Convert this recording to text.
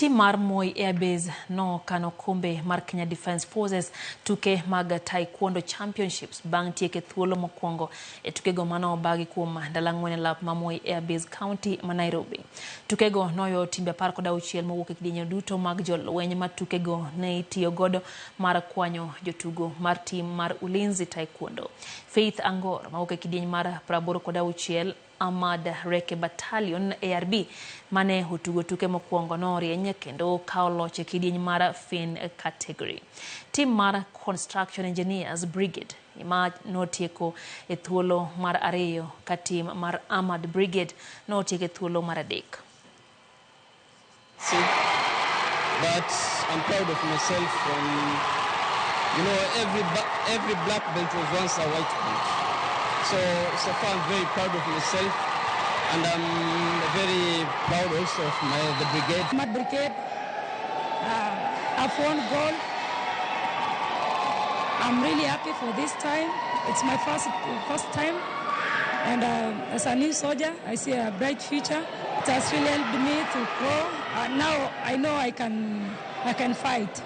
Tim mar Moi Air Base no kano kombe mar Kenya Defence Forces tuke mag Taekwondo Championships bang' tieke thuolo mokwongo e tukego mano bagi kuom ndalo 4 lap ma Moi Air Base County ma Nairobi. Tukego noyo timbe 16 mowuok e kidienje duto mag jolweny ma tukego ne itiyo godo mar kwanyo jotugo mar tim mar Ulinzi Taekwondo. Faith Angor mawuok e kidieny mar 86 Ahmad Reke Battalion ARB mane otugo tuke mokwongo no rieny kendo kao loch e kidieny mar fin category. Team mar Construction Engineers Brigade ma notieko e thuolo mar 2 ka team mar Ahmad Brigade notieko e thuolo mar 3. But I'm proud of myself. You know, every black belt was once a white belt. So far I'm very proud of myself, and I'm very proud also of the brigade. My brigade, I've won gold. I'm really happy for this time. It's my first time, and as a new soldier, I see a bright future. It has really helped me to grow. Now I know I can fight.